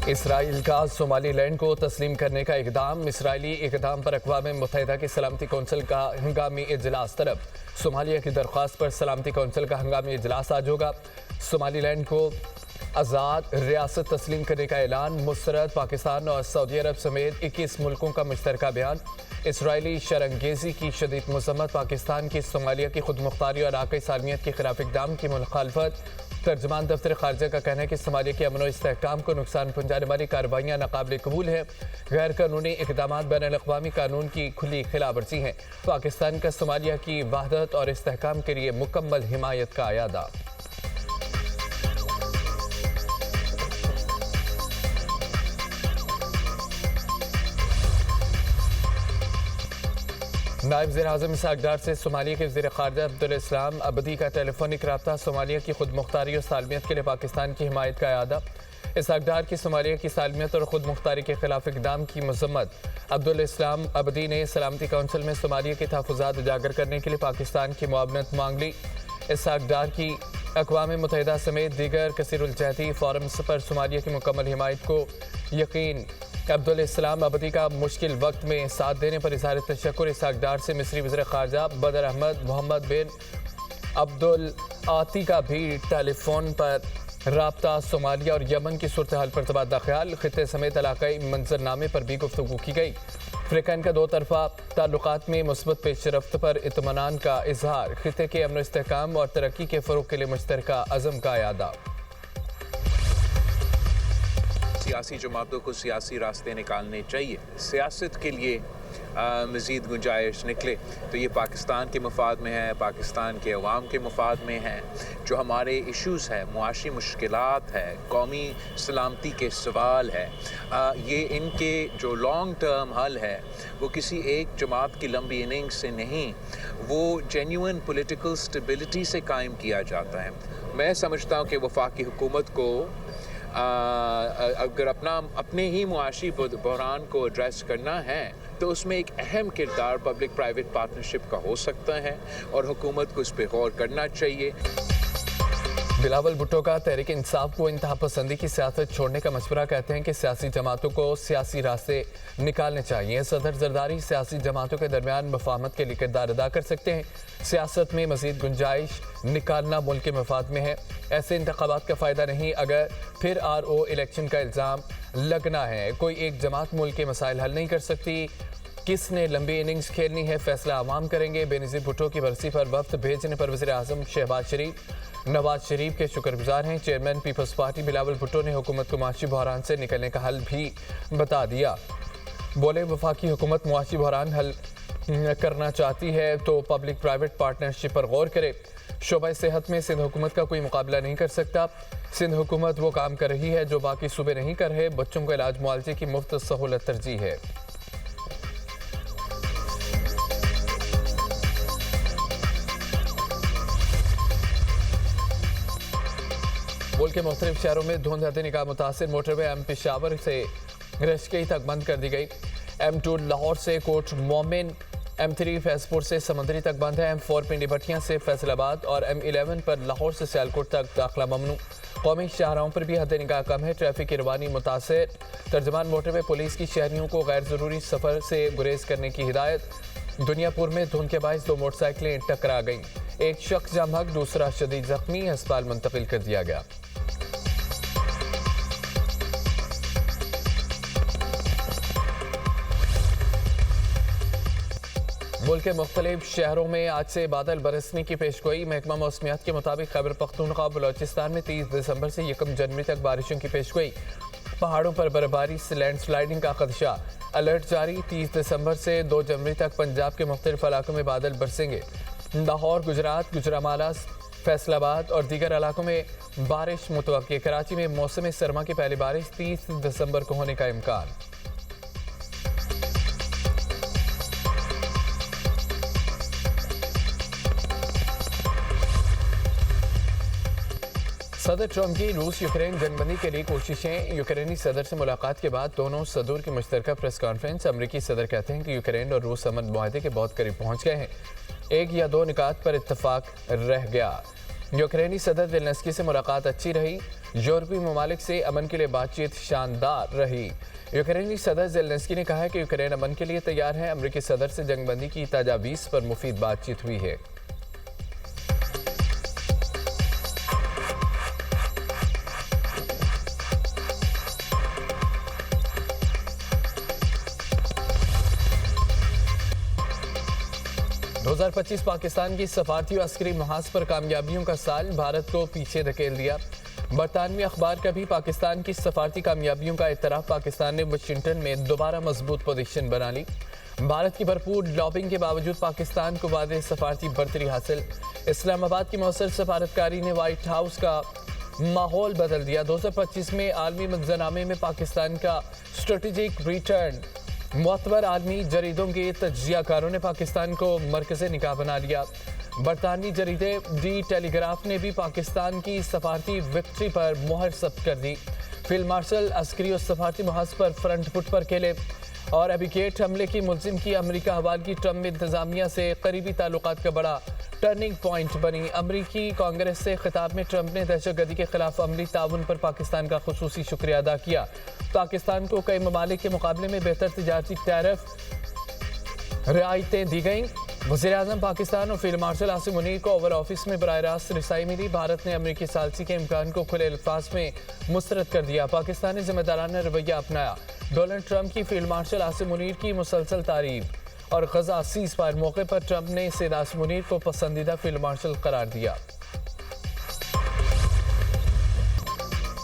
Israel का Somaliland को तस्लीम करने का इकदाम। इसराइली इकदाम पर अक़वाम मुत्तहिदा की सलामती कौंसिल का हंगामी इजलास तलब। सोमालिया की दरख्वास्त पर सलामती कौंसिल का हंगामी इजलास आज होगा। सोमालीलैंड को आज़ाद रियासत तस्लीम करने का ऐलान। मुस्तरद पाकिस्तान और सऊदी अरब समेत 21 मुल्कों का मुश्तरका बयान। इसराइली शरंगेज़ी की शदीद मज़म्मत। पाकिस्तान की सोमालिया की खुद मुख्तारी और इलाक़ाई सालमियत के खिलाफ इक़दाम की मुखालफत। तर्जमान दफ्तर खारजा का कहना है कि सोमालिया के अमन और इस्तेहकाम को नुकसान पहुँचाने वाली कार्रवाइयाँ नाकाबिल कबूल है। गैर कानूनी इक़दाम बैनुल-अक़वामी कानून की खुली खिलाफवर्जी हैं। पाकिस्तान का सोमालिया की वहदत और इस्तेहकाम के लिए मुकम्मल हिमायत का अयादा। नायब वज़ीर-ए-आज़म इसहाक़ डार से सोमालिया के वज़ीर ख़ारिजा अब्दुल इस्लाम अबदी का टेलीफोनिक रब्ता। सोमालिया की खुद मुख्तारी और सालमियत के लिए पाकिस्तान की हिमायत का अयादा। इसहाक़ डार की सोमालिया की सालमियत और खुद मुख्तारी के खिलाफ इक़दाम की मज़म्मत। अब्दुल इस्लाम अबदी ने सलामती कौंसिल में सोमालिया के तहफ़्फ़ुज़ात उजागर करने के लिए पाकिस्तान की मुआवनत मांग ली। इसहाक़ डार की अक़वाम मुत्तहिदा समेत दीगर कसीरुल-जहती फ़ोरम्स पर सोमालिया की मुकम्मल हिमायत को यकीन। अब्दुल इस्लाम अबदी का मुश्किल वक्त में साथ देने पर इज़हार तशक्कुर। इसहाक़ डार से मिस्री वज़ीर ख़ारिजा बदर अहमद मोहम्मद बिन अब्दुल आती का भी टेलीफोन पर राब्ता। सोमालिया और यमन की सूरत हाल पर तबादला ख्याल। खित्ते समेत इलाक़ाई मंजरनामे पर भी गुफ्तगू की गई। अफ्रीकन का दो तरफ़ा ताल्लुकात में मुस्बत पेशरफ्त पर इत्मीनान का इजहार। खित्ते के अमन इस्तेहकाम और तरक्की के फ़रोग़ के लिए मुश्तरका अज़म का अयादा। सियासी जमातों को सियासी रास्ते निकालने चाहिए। सियासत के लिए मज़ीद गुंजाइश निकले तो ये पाकिस्तान के मफाद में है, पाकिस्तान के अवाम के मफाद में है। जो हमारे इश्यूज़ है, मुआशी मुश्किलात है, कौमी सलामती के सवाल है, ये इनके जो लॉन्ग टर्म हल है वो किसी एक जमात की लंबी इनिंग से नहीं, वो जेन्युइन पॉलिटिकल स्टेबिलिटी से कायम किया जाता है। मैं समझता हूँ कि वफाकी हुकूमत को अगर अपने ही मुआशी बहरान को एड्रेस करना है तो उसमें एक अहम किरदार पब्लिक प्राइवेट पार्टनरशिप का हो सकता है और हुकूमत को इस पर गौर करना चाहिए। बिलावल भुट्टो का तहरीक इंसाफ को इंतहा पसंदी की सियासत छोड़ने का मशवरा। कहते हैं कि सियासी जमातों को सियासी रास्ते निकालने चाहिए। सदर जरदारी सियासी जमातों के दरमियान मफाहमत के लिए किरदार अदा कर सकते हैं। सियासत में मज़ीद गुंजाइश निकालना मुल्क के मफाद में है। ऐसे इंतखाबात का फ़ायदा नहीं अगर फिर RO इलेक्शन का इल्ज़ाम लगना है। कोई एक जमात मुल्क के मसाइल हल नहीं कर सकती। किसने लंबी इनिंग्स खेलनी है फैसला आवाम करेंगे। बेनज़ीर भुट्टो की बरसी पर वफ्द भेजने पर वज़ीर-ए-आज़म शहबाज शरीफ नवाज शरीफ के शुक्रगुजार हैं। Chairman Peoples Party Bilawal Bhutto ने हुकूमत को मुआशी बहरान से निकलने का हल भी बता दिया। बोले वफाकी हुकूमत मुआशी बहरान हल करना चाहती है तो पब्लिक प्राइवेट पार्टनरशिप पर गौर करे। शोबा सेहत में सिंध हुकूमत का कोई मुकाबला नहीं कर सकता। सिंध हुकूमत वो काम कर रही है जो बाकी सूबे नहीं कर रहे। बच्चों को इलाज मुआवजे की मुफ्त सहूलत तरजीह है। मुल्क के मुख्तलिफ शहरों में धुंध निगाह मुतासिर मोटरवे M पेशावर से रशकई तक बंद कर दी गई। M2 लाहौर से कोट मोमिन, M3 फैजपुर से समंदरी तक बंद है। M4 पिंडी भट्टियां से फैसलाबाद और M11 पर लाहौर से सियालकोट तक दाखिला ममनू। कौमी शाहराहों पर भी हद निगाह कम है। ट्रैफिक की रवानी मुतासिर। तर्जमान मोटरवे पुलिस की शहरियों को गैर ज़रूरी सफ़र से गुरेज करने की हिदायत। दुनियापुर में धुंध के बायस 2 मोटरसाइकिलें टकरा गईं। एक शख्स जाम हक, दूसरा शदीद जख्मी, अस्पताल मुंतकिल कर दिया गया। मुल्क के मुख्तलिफ शहरों में आज से बादल बरसने की पेशगोई। महकमा मौसमियात के मुताबिक खैबर पख्तूनख्वा बलोचिस्तान में 30 दिसंबर से 1 जनवरी तक बारिशों की पेशगोई। पहाड़ों पर बर्फबारी से लैंडस्लाइडिंग का खदशा। अलर्ट जारी। 30 दिसंबर से 2 जनवरी तक पंजाब के मुख्तलिफ इलाकों में बादल बरसेंगे। लाहौर, गुजरात, गुजरांवाला, फैसलाबाद और दीगर इलाकों में बारिश मुतवक्की। कराची में मौसम सरमा की पहली बारिश 30 दिसंबर को होने का इम्कान। सदर ट्रंप की रूस यूक्रेन जंगबंदी के लिए कोशिशें। यूक्रेनी सदर से मुलाकात के बाद दोनों सदूर की मुश्तरका प्रेस कॉन्फ्रेंस। अमरीकी सदर कहते हैं कि यूक्रेन और रूस अमन मुआहदे के बहुत करीब पहुंच गए हैं। 1 या 2 निकात पर इत्तफाक रह गया। यूक्रेनी सदर ज़ेलेंस्की से मुलाकात अच्छी रही। यूरोपीय ममालिक से अमन के लिए बातचीत शानदार रही। यूक्रेनी सदर ज़ेलेंस्की ने कहा है कि यूक्रेन अमन के लिए तैयार है। अमेरिकी सदर से जंगबंदी की तजावीज़ पर मुफीद बातचीत हुई है। दो 2025 पाकिस्तान की सफारती और अस्करी महाज पर कामयाबियों का साल, भारत को पीछे धकेल दिया। बरतानवी अखबार का भी पाकिस्तान की सफारती कामयाबियों का इतराफ। पाकिस्तान ने वाशिंगटन में दोबारा मजबूत पोजीशन बना ली। भारत की भरपूर लॉबिंग के बावजूद पाकिस्तान को वादे सफारती बरतरी हासिल। इस्लामाबाद की मौसर सफारतकारी ने व्हाइट हाउस का माहौल बदल दिया। 2025 में आलमी मंजरनामे में पाकिस्तान का स्ट्रेटेजिक रिटर्न। मुअतबर आलमी जरीदों के तज्जियाकारों ने पाकिस्तान को मरकज़े निगाह बना लिया। बरतानवी जरीदे दी टेलीग्राफ ने भी पाकिस्तान की सफारती विक्ट्री पर मुहर सब्त कर दी। फील्ड मार्शल अस्करी और सफारती महाज पर फ्रंट फुट पर खेले और एबिगेट हमले की मुलजिम की अमरीका हवाल की ट्रम्प इंतजामिया से करीबी ताल्लुकात का बड़ा टर्निंग पॉइंट बनी। अमरीकी कांग्रेस से खिताब में ट्रंप ने दहशतगर्दी के खिलाफ अमली ताउन पर पाकिस्तान का खुसूसी शुक्रिया अदा किया। पाकिस्तान को कई ममालिक के मुकाबले में बेहतर तिजारती टैरिफ रियायतें दी गईं। वज़ीर-ए-आज़म पाकिस्तान और फील्ड मार्शल आसिम मुनीर को ओवल ऑफिस में बराह रास्त रिसाई मिली। भारत ने अमरीकी सालसी के इम्कान को खुले अल्फाज में मुस्तरद कर दिया। पाकिस्तान ने जिम्मेदाराना रवैया अपनाया। डोनाल्ड ट्रंप की फील्ड मार्शल आसिम मुनीर की मुसलसल तारीफ और गजा सीज फायर मौके पर ट्रंप ने सैयद आसिम मुनीर को पसंदीदा फील्ड मार्शल करार दिया।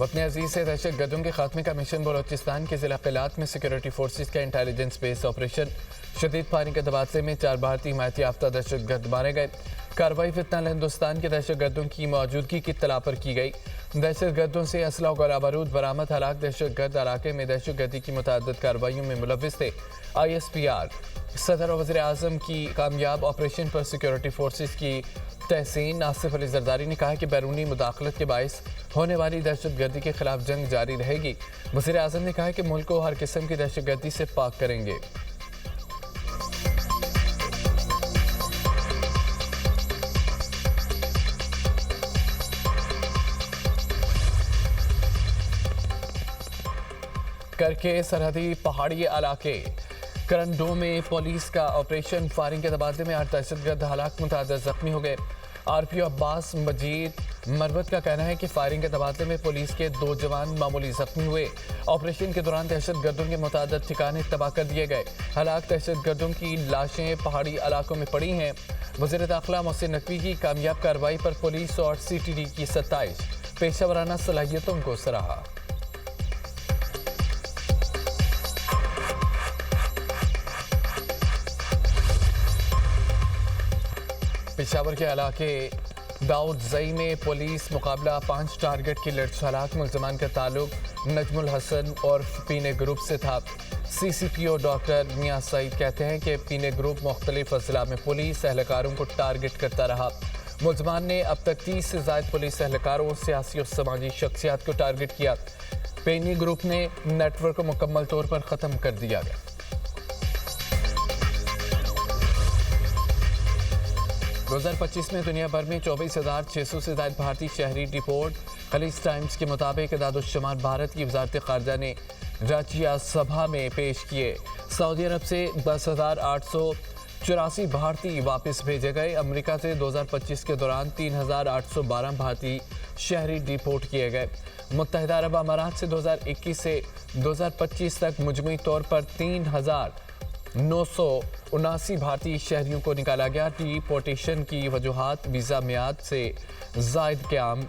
वतन अजीज से दहशतगर्दों के खात्मे का मिशन। बलोचिस्तान के जिला क़िलात में सिक्योरिटी फोर्सेज का इंटेलिजेंस बेस्ड ऑपरेशन। शदीद फायरिंग के तबादले में 4 भारतीय हिमायती याफ्ता दहशतगर्द मारे गए। कार्रवाई फितनल हिंदुस्तान के दहशतगर्दों की मौजूदगी की इत्तला पर की गई। दहशतगर्दों से असला और बारूद बरामद। हलाक दहशतगर्द इलाके में दहशतगर्दी की मुतअद्दिद कार्रवाइयों में मुलव्विस थे। ISPR सदर और वज़ीर-ए-आज़म की कामयाब ऑपरेशन पर सिक्योरिटी फोर्सेज की तहसीन। आसिफ अली जरदारी ने कहा कि बैरूनी मुदाखलत के बायस होने वाली दहशतगर्दी के खिलाफ जंग जारी रहेगी। वज़ीर-ए-आज़म ने कहा कि मुल्क को हर किस्म की दहशतगर्दी से पाक करेंगे। करके सरहदी पहाड़ी इलाके करंडो में पुलिस का ऑपरेशन। फायरिंग के तबादले में 8 दहशतगर्द हलाक, मुतअद्दिद जख्मी हो गए। RPO अब्बास मजीद मरवत का कहना है कि फायरिंग के तबादले में पुलिस के 2 जवान मामूली जख्मी हुए। ऑपरेशन के दौरान दहशतगर्दों के मुतअद्दिद ठिकाने तबाह कर दिए गए। हलाक दहशतगर्दों की लाशें पहाड़ी इलाकों में पड़ी हैं। वज़ीर दाखिला मोहसिन नकवी की कामयाब कार्रवाई पर पुलिस और CTD की 27 पेशेवराना सलाहियतों को सराहा। पेशावर के इलाके दाऊद जई में पुलिस मुकाबला। 5 टारगेट की लड़स। हलाक मुलजमान का ताल्लुक नजमुल हसन और पीने ग्रुप से था। CCPO डॉक्टर मियां सईद कहते हैं कि पीने ग्रुप मुख्तलिफ अजला में पुलिस एहलकारों को टारगेट करता रहा। मुलजमान ने अब तक 30 से ज़ायद पुलिस एहलकारों, सियासी और समाजी शख्सियात को टारगेट किया। पीने ग्रुप ने नेटवर्क को मुकम्मल तौर पर ख़त्म कर दिया गया। 2025 में दुनिया भर में 24,600 से ज़ायद भारतीय शहरी डिपोर्ट। खलीज टाइम्स के मुताबिक दादुश्शमार भारत की वजारत खारजा ने राज्य सभा में पेश किए। सऊदी अरब से 10,884 भारतीय वापस भेजे गए। अमेरिका से 2025 के दौरान 3,812 भारतीय शहरी डिपोर्ट किए गए। मुत्तहिदा अरब अमारात से 2021 से 2025 तक मुजमूई तौर पर 3,979 भारतीय शहरियों को निकाला गया। डिपोर्टेशन की वजूहात वीज़ा मियाद से ज़ायद क़याम,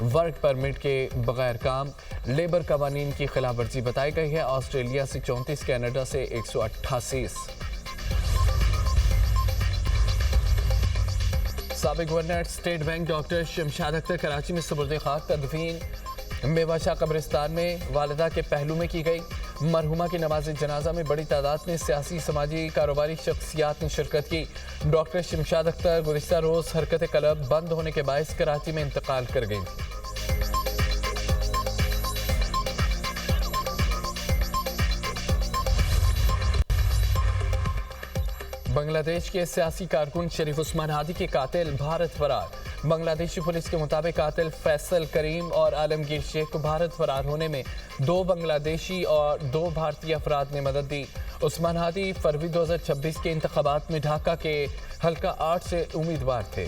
वर्क परमिट के बगैर काम, लेबर कवानीन की खिलाफ वर्जी बताई गई है। ऑस्ट्रेलिया से 34, कनाडा से 188। साबिक governor state bank doctor Shamshad Akhtar Karachi में सुपुर्द खाक। तदफीन मेवाशाह कब्रिस्तान में वालिदा के पहलू में की गई। मरहुमा की नमाज जनाजा में बड़ी तादाद में सियासी, समाजी, कारोबारी शख्सियात ने शिरकत की। डॉक्टर शमशाद अख्तर गुज़िश्ता रोज़ हरकत कलब बंद होने के बायस कराची में इंतकाल कर गई। बांग्लादेश के सियासी कारकुन शरीफ उस्मान हादी के कातिल भारत फरार। बांग्लादेशी पुलिस के मुताबिक कातिल फैसल करीम और आलमगीर शेख को भारत फरार होने में 2 बांग्लादेशी और 2 भारतीय अफराद ने मदद दी। उस्मान हादी फरवरी 2026 के इंतखाबात में ढाका के हल्का 8 से उम्मीदवार थे।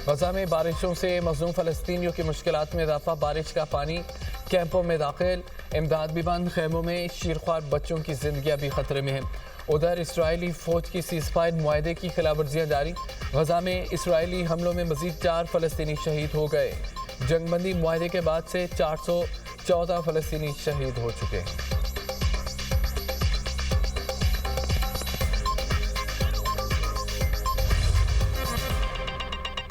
गजा में बारिशों से मज़लूम फ़लस्तीनियों की मुश्किलात में इजाफा। बारिश का पानी कैंपों में दाखिल, इमदाद भी बंद, खेमों में शीरख्वार बच्चों की जिंदगियां भी खतरे में हैं। उधर इसराइली फौज की सीज़फायर मुआहदे की खिलाफवर्जियां जारी। गजा में इसराइली हमलों में मजीद 4 फ़लस्तीनी शहीद हो गए। जंगबंदी मुआहदे के बाद से 414 फ़लस्तीनी शहीद हो चुके हैं।